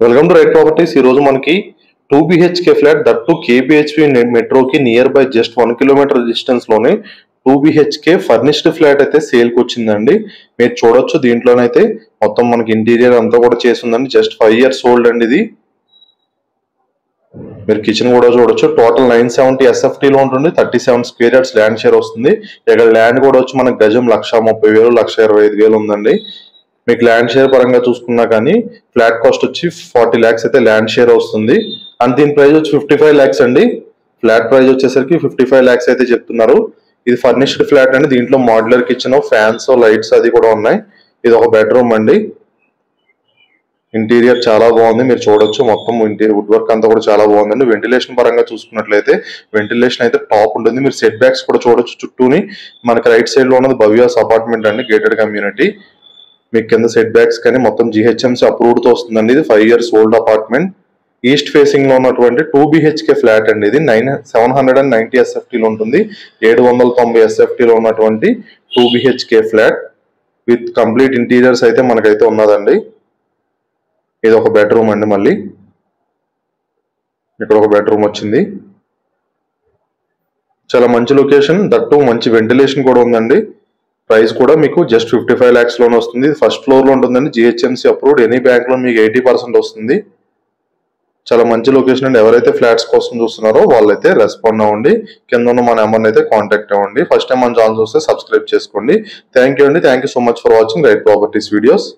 Welcome to right properties. ఈ రోజు మనకి 2 BHK flat that to KBHP మెట్రోకి near by just 1 kilometre distance లోనే 2 BHK ఫర్నిష్డ్ ఫ్లాట్ అయితే సేల్ కి వచ్చిందండి. మీరు చూడొచ్చు, దీంట్లోనైతే మొత్తం మనకి ఇంటీరియర్ అంతా కూడా చేసిందండి. జస్ట్ 5 years ఓల్డ్ అండి ఇది. మీరు కిచెన్ కూడా చూడొచ్చు. టోటల్ 970 SFT లో ఉంటుంది. 37 స్క్వేర్ యార్డ్స్ ల్యాండ్ షేర్ వస్తుంది. ఇక్కడ ల్యాండ్ కూడా వచ్చి మనకి గజం 1,30,000 1,25,000 ఉందండి. మీకు ల్యాండ్ షేర్ పరంగా చూసుకున్నా కానీ ఫ్లాట్ కాస్ట్ వచ్చి 40 lakhs అయితే ల్యాండ్ షేర్ వస్తుంది. అండ్ దీని ప్రైస్ వచ్చి 55 lakhs అండి. ఫ్లాట్ ప్రైస్ వచ్చేసరికి 55 lakhs అయితే చెప్తున్నారు. ఇది ఫర్నిష్డ్ ఫ్లాట్ అండి. దీంట్లో మోడ్యులర్ కిచెన్, ఫ్యాన్స్, లైట్స్ అది కూడా ఉన్నాయి. ఇది ఒక బెడ్రూమ్ అండి. ఇంటీరియర్ చాలా బాగుంది, మీరు చూడొచ్చు. మొత్తం ఇంటీరియర్ వుడ్ వర్క్ అంతా కూడా చాలా బాగుందండి. వెంటిలేషన్ పరంగా చూసుకున్నట్లయితే వెంటిలేషన్ అయితే టాప్ ఉంటుంది. మీరు సెట్ బ్యాక్స్ కూడా చూడొచ్చు. చుట్టూని మనకి రైట్ సైడ్ లో ఉన్నది భవ్యాస్ అపార్ట్మెంట్ అండి, గేటెడ్ కమ్యూనిటీ. మీకు కింద సెట్ బ్యాక్స్ కానీ మొత్తం GHMC అప్రూవ్డ్ తో వస్తుందండి. ఇది 5 years old apartment. East facing లో ఉన్నటువంటి 2 BHK ఫ్లాట్ అండి. ఇది 790 SFT లో ఉంటుంది. 790 SFT లో ఉన్నటువంటి 2 BHK flat with complete interiors అయితే మనకైతే ఉన్నదండి. ఇది ఒక బెడ్రూమ్ అండి. మళ్ళీ ఇక్కడ ఒక బెడ్రూమ్ వచ్చింది. చాలా మంచి లొకేషన్, దట్టు మంచి వెంటిలేషన్ కూడా ఉందండి. ప్రైస్ కూడా మీకు జస్ట్ 55 lakhs లోనే వస్తుంది. ఫస్ట్ ఫ్లోర్ లో ఉంటుందండి. GHMC approved. ఎనీ బ్యాంక్ లో మీకు 80% వస్తుంది. చాలా మంచి లొకేషన్ అండి. ఎవరైతే ఫ్లాట్స్ కోసం చూస్తున్నారో వాళ్ళైతే రెస్పాండ్ అవ్వండి. కింద ఉన్న మా నెంబర్ని అయితే కాంటాక్ట్ అవ్వండి. ఫస్ట్ టైం మన ఛానల్ చూస్తే సబ్స్క్రైబ్ చేసుకోండి. థ్యాంక్ యూ అండి. Thank you so much for watching right properties videos.